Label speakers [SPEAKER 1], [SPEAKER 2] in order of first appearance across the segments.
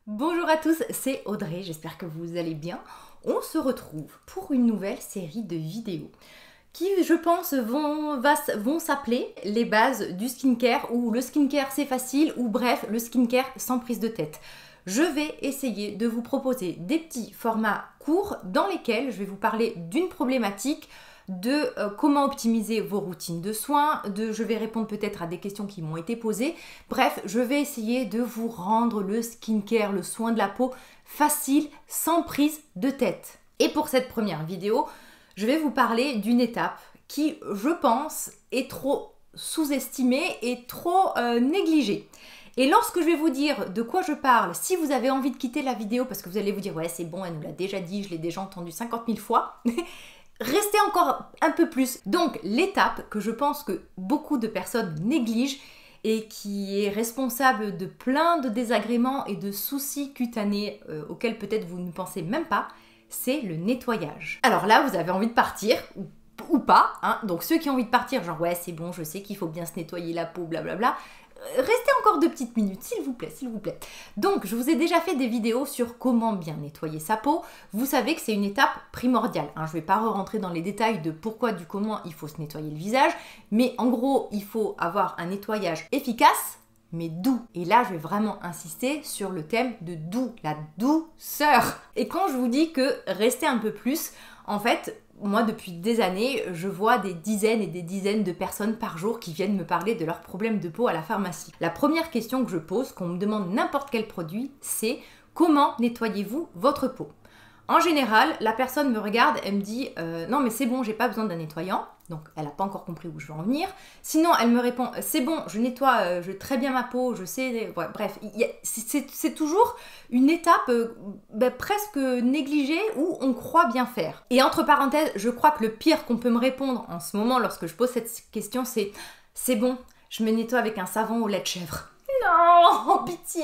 [SPEAKER 1] Bonjour à tous, c'est Audrey, j'espère que vous allez bien. On se retrouve pour une nouvelle série de vidéos qui, je pense, vont s'appeler les bases du skincare ou le skincare c'est facile ou bref, le skincare sans prise de tête. Je vais essayer de vous proposer des petits formats courts dans lesquels je vais vous parler d'une problématique, de comment optimiser vos routines de soins, je vais répondre peut-être à des questions qui m'ont été posées. Bref, je vais essayer de vous rendre le skincare, le soin de la peau facile, sans prise de tête. Et pour cette première vidéo, je vais vous parler d'une étape qui, je pense, est trop sous-estimée et trop négligée. Et lorsque je vais vous dire de quoi je parle, si vous avez envie de quitter la vidéo parce que vous allez vous dire « Ouais, c'est bon, elle nous l'a déjà dit, je l'ai déjà entendu 50 000 fois », restez encore un peu plus. Donc, l'étape que je pense que beaucoup de personnes négligent et qui est responsable de plein de désagréments et de soucis cutanés auxquels peut-être vous ne pensez même pas, c'est le nettoyage. Alors là, vous avez envie de partir, ou pas, hein. Donc ceux qui ont envie de partir, genre ouais, c'est bon, je sais qu'il faut bien se nettoyer la peau, blablabla. Restez encore 2 petites minutes, s'il vous plaît, s'il vous plaît. Donc, je vous ai déjà fait des vidéos sur comment bien nettoyer sa peau. Vous savez que c'est une étape primordiale, hein. Je ne vais pas rentrer dans les détails de pourquoi, du comment il faut se nettoyer le visage. Mais en gros, il faut avoir un nettoyage efficace, mais doux. Et là, je vais vraiment insister sur le thème de doux, la douceur. Et quand je vous dis que restez un peu plus, en fait, moi, depuis des années, je vois des dizaines et des dizaines de personnes par jour qui viennent me parler de leurs problèmes de peau à la pharmacie. La première question que je pose, qu'on me demande n'importe quel produit, c'est comment nettoyez-vous votre peau? En général, la personne me regarde, elle me dit non mais c'est bon, j'ai pas besoin d'un nettoyant. Donc elle n'a pas encore compris où je veux en venir. Sinon, elle me répond c'est bon, je nettoie très bien ma peau, je sais. Ouais, bref, c'est toujours une étape presque négligée où on croit bien faire. Et entre parenthèses, je crois que le pire qu'on peut me répondre en ce moment lorsque je pose cette question, c'est bon, je me nettoie avec un savon au lait de chèvre. Non, pitié!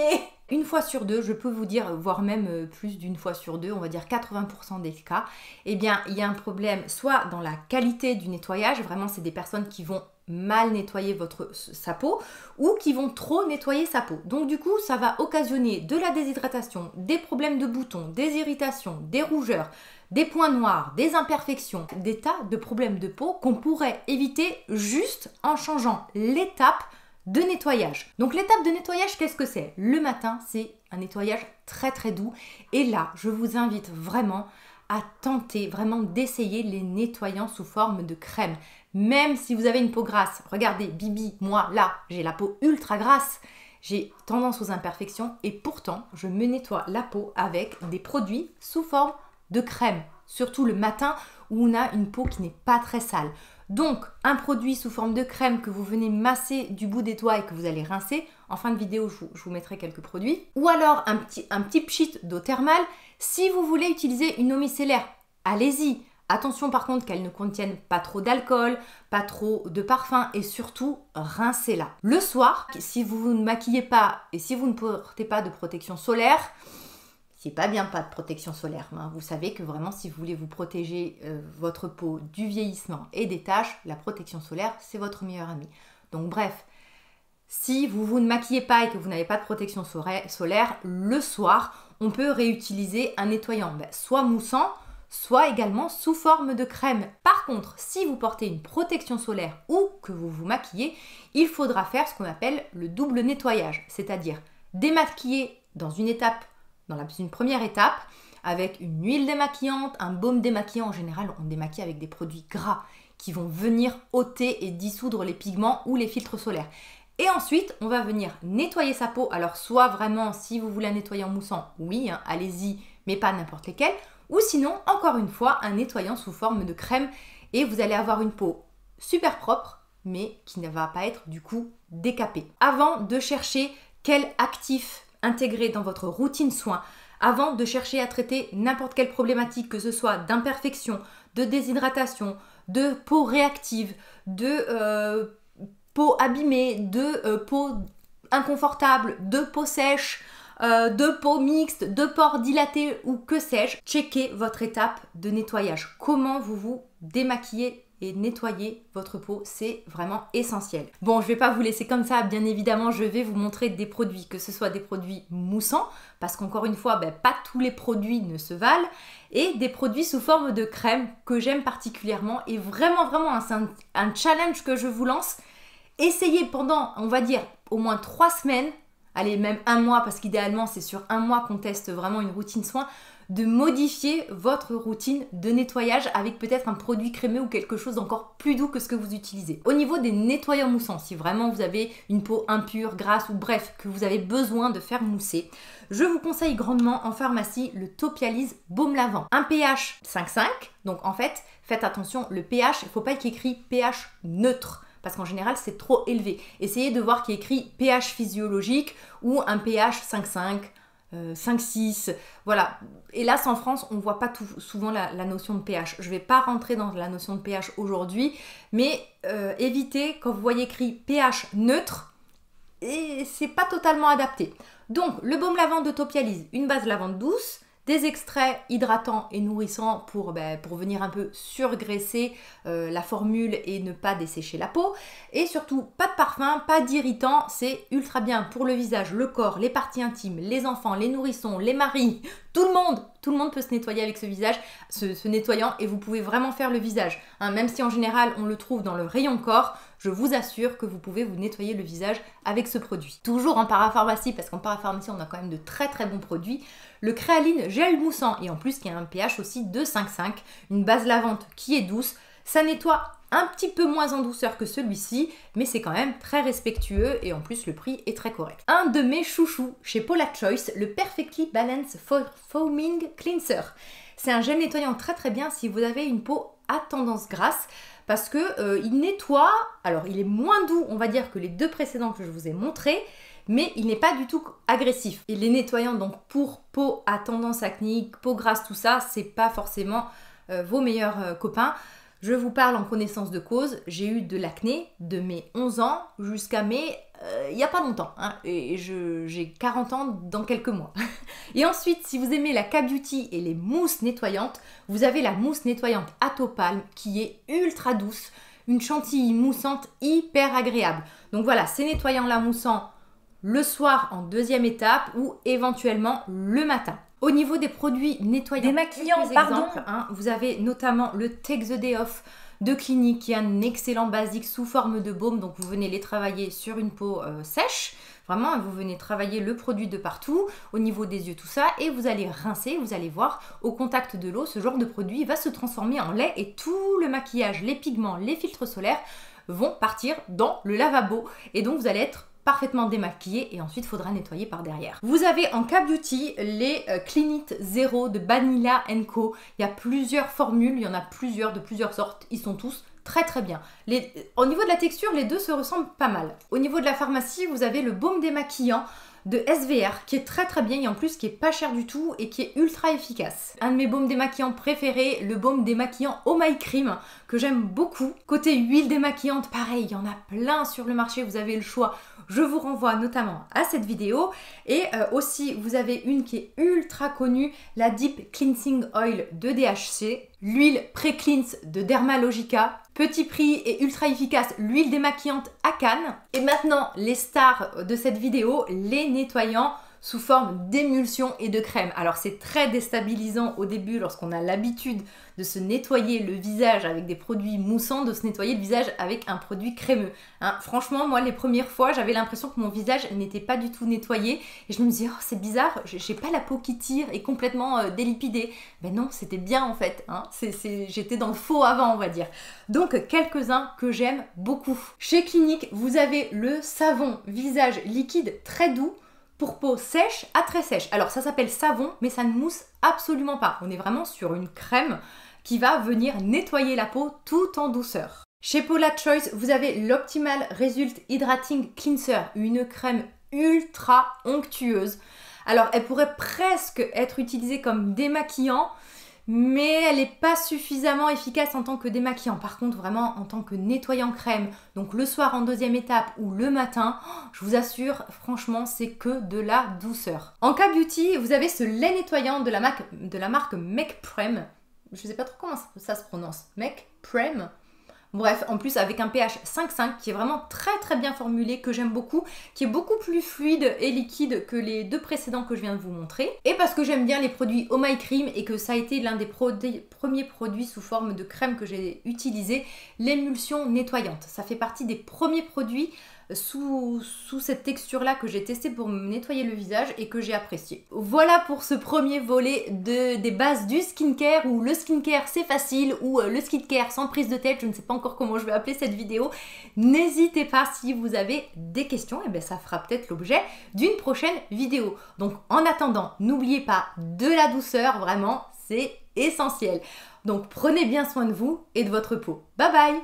[SPEAKER 1] Une fois sur deux, je peux vous dire, voire même plus d'une fois sur deux, on va dire 80% des cas, eh bien, il y a un problème soit dans la qualité du nettoyage, vraiment c'est des personnes qui vont mal nettoyer sa peau, ou qui vont trop nettoyer sa peau. Donc du coup, ça va occasionner de la déshydratation, des problèmes de boutons, des irritations, des rougeurs, des points noirs, des imperfections, des tas de problèmes de peau qu'on pourrait éviter juste en changeant l'étape de nettoyage. Donc l'étape de nettoyage, qu'est-ce que c'est? Le matin, c'est un nettoyage très très doux. Et là, je vous invite vraiment à tenter, vraiment d'essayer les nettoyants sous forme de crème. Même si vous avez une peau grasse, regardez, Bibi, moi là, j'ai la peau ultra grasse. J'ai tendance aux imperfections et pourtant, je me nettoie la peau avec des produits sous forme de crème. Surtout le matin où on a une peau qui n'est pas très sale. Donc, un produit sous forme de crème que vous venez masser du bout des doigts et que vous allez rincer. En fin de vidéo, je vous mettrai quelques produits. Ou alors un petit pchit d'eau thermale. Si vous voulez utiliser une eau micellaire, allez-y. Attention par contre qu'elle ne contienne pas trop d'alcool, pas trop de parfum et surtout rincez-la. Le soir, si vous ne maquillez pas et si vous ne portez pas de protection solaire, c'est pas bien pas de protection solaire, hein. Vous savez que vraiment si vous voulez vous protéger votre peau du vieillissement et des taches, la protection solaire c'est votre meilleur ami. Donc bref, si vous ne maquillez pas et que vous n'avez pas de protection solaire, le soir on peut réutiliser un nettoyant soit moussant, soit également sous forme de crème. Par contre, si vous portez une protection solaire ou que vous vous maquillez, il faudra faire ce qu'on appelle le double nettoyage, c'est-à-dire démaquiller dans une première étape, avec une huile démaquillante, un baume démaquillant. En général, on démaquille avec des produits gras qui vont venir ôter et dissoudre les pigments ou les filtres solaires. Et ensuite, on va venir nettoyer sa peau. Alors, soit vraiment, si vous voulez un nettoyant moussant, oui, hein, allez-y, mais pas n'importe lesquels. Ou sinon, encore une fois, un nettoyant sous forme de crème. Et vous allez avoir une peau super propre, mais qui ne va pas être du coup décapée. Avant de chercher quel actif intégrer dans votre routine soin, avant de chercher à traiter n'importe quelle problématique, que ce soit d'imperfection, de déshydratation, de peau réactive, de peau abîmée, de peau inconfortable, de peau sèche, de peau mixte, de pores dilatés ou que sais-je, checkez votre étape de nettoyage. Comment vous vous démaquillez et nettoyer votre peau, c'est vraiment essentiel. Bon, je vais pas vous laisser comme ça, bien évidemment, je vais vous montrer des produits, que ce soit des produits moussants, parce qu'encore une fois, pas tous les produits ne se valent, et des produits sous forme de crème que j'aime particulièrement, et vraiment, c'est un challenge que je vous lance. Essayez pendant, on va dire, au moins 3 semaines, allez, même 1 mois, parce qu'idéalement, c'est sur 1 mois qu'on teste vraiment une routine soin, de modifier votre routine de nettoyage avec peut-être un produit crémeux ou quelque chose d'encore plus doux que ce que vous utilisez. Au niveau des nettoyants moussants, si vraiment vous avez une peau impure, grasse ou bref, que vous avez besoin de faire mousser, je vous conseille grandement en pharmacie le Topialise Baume Lavant. Un pH 5,5, donc en fait, faites attention, le pH, il ne faut pas qu'il y ait écrit pH neutre, parce qu'en général, c'est trop élevé. Essayez de voir qu'il y ait écrit pH physiologique ou un pH 5,5, 5,6, voilà. Hélas, en France, on ne voit pas souvent la notion de pH. Je ne vais pas rentrer dans la notion de pH aujourd'hui, mais évitez, quand vous voyez écrit pH neutre, et c'est pas totalement adapté. Donc, le baume lavant de Topialise, une base lavande douce, des extraits hydratants et nourrissants pour venir un peu surgraisser la formule et ne pas dessécher la peau. Et surtout, pas de parfum, pas d'irritant, c'est ultra bien pour le visage, le corps, les parties intimes, les enfants, les nourrissons, les maris, tout le monde peut se nettoyer avec ce visage, ce nettoyant, et vous pouvez vraiment faire le visage. Même si en général on le trouve dans le rayon corps, je vous assure que vous pouvez vous nettoyer le visage avec ce produit. Toujours en parapharmacie, parce qu'en parapharmacie on a quand même de très bons produits. Le Créaline gel moussant, et en plus qui a un pH aussi de 5,5, une base lavante qui est douce, ça nettoie un petit peu moins en douceur que celui-ci, mais c'est quand même très respectueux et en plus le prix est très correct. Un de mes chouchous chez Paula Choice, le Perfectly Balance Foaming Cleanser. C'est un gel nettoyant très bien si vous avez une peau à tendance grasse, parce que il nettoie, alors il est moins doux on va dire que les 2 précédents que je vous ai montrés, mais il n'est pas du tout agressif. Et les nettoyants donc pour peau à tendance acnéique, peau grasse, tout ça, c'est pas forcément vos meilleurs copains. Je vous parle en connaissance de cause, j'ai eu de l'acné de mes 11 ans jusqu'à mes... il n'y a pas longtemps, et j'ai 40 ans dans quelques mois. Et ensuite, si vous aimez la K-Beauty et les mousses nettoyantes, vous avez la mousse nettoyante Atopalm qui est ultra douce, une chantilly moussante hyper agréable. Donc voilà, ces nettoyants-là moussants le soir en 2e étape ou éventuellement le matin. Au niveau des produits nettoyants,
[SPEAKER 2] démaquillants,
[SPEAKER 1] exemples, vous avez notamment le Take the Day Off de Clinique qui est un excellent basique sous forme de baume, donc vous venez les travailler sur une peau sèche, vraiment vous venez travailler le produit de partout, au niveau des yeux tout ça, et vous allez rincer, vous allez voir au contact de l'eau, ce genre de produit va se transformer en lait et tout le maquillage, les pigments, les filtres solaires vont partir dans le lavabo et donc vous allez être parfaitement démaquillé et ensuite il faudra nettoyer par derrière. Vous avez en K-Beauty les Cleanit Zero de Banilla & Co. Il y a plusieurs formules, il y en a plusieurs de plusieurs sortes, ils sont tous très bien. Au niveau de la texture, les deux se ressemblent pas mal. Au niveau de la pharmacie, vous avez le baume démaquillant de SVR qui est très bien et en plus qui est pas cher du tout et qui est ultra efficace. Un de mes baumes démaquillants préférés, le baume démaquillant Oh My Cream que j'aime beaucoup. Côté huile démaquillante, pareil, il y en a plein sur le marché, vous avez le choix. Je vous renvoie notamment à cette vidéo et aussi vous avez une qui est ultra connue, la Deep Cleansing Oil de DHC, l'huile Pré-Cleanse de Dermalogica, petit prix et ultra efficace, l'huile démaquillante Akan. Et maintenant, les stars de cette vidéo, les nettoyants sous forme d'émulsion et de crème. Alors c'est très déstabilisant au début lorsqu'on a l'habitude de se nettoyer le visage avec des produits moussants, de se nettoyer le visage avec un produit crémeux. Franchement, moi les premières fois, j'avais l'impression que mon visage n'était pas du tout nettoyé et je me disais, oh c'est bizarre, j'ai pas la peau qui tire et complètement délipidée. Ben non, c'était bien en fait, j'étais dans le faux avant on va dire. Donc quelques-uns que j'aime beaucoup. Chez Clinique, vous avez le savon visage liquide très doux pour peau sèche à très sèche. Alors ça s'appelle savon, mais ça ne mousse absolument pas. On est vraiment sur une crème qui va venir nettoyer la peau tout en douceur. Chez Paula Choice, vous avez l'Optimal Result Hydrating Cleanser, une crème ultra onctueuse. Alors elle pourrait presque être utilisée comme démaquillant, mais elle n'est pas suffisamment efficace en tant que démaquillant. Par contre, vraiment en tant que nettoyant crème, donc le soir en 2e étape ou le matin, je vous assure, franchement, c'est que de la douceur. En K-Beauty, vous avez ce lait nettoyant de la marque Make Prem. Je ne sais pas trop comment ça se prononce. Make Prem. Bref, en plus avec un pH 5,5 qui est vraiment très bien formulé, que j'aime beaucoup, qui est beaucoup plus fluide et liquide que les deux précédents que je viens de vous montrer. Et parce que j'aime bien les produits Oh My Cream et que ça a été l'un des premiers produits sous forme de crème que j'ai utilisé, l'émulsion nettoyante. Ça fait partie des premiers produits sous cette texture-là que j'ai testé pour me nettoyer le visage et que j'ai apprécié. Voilà pour ce premier volet des bases du skincare, ou le skincare c'est facile, ou le skincare sans prise de tête, je ne sais pas encore comment je vais appeler cette vidéo. N'hésitez pas, si vous avez des questions, et bien ça fera peut-être l'objet d'une prochaine vidéo. Donc en attendant, n'oubliez pas de la douceur, vraiment, c'est essentiel. Donc prenez bien soin de vous et de votre peau. Bye bye.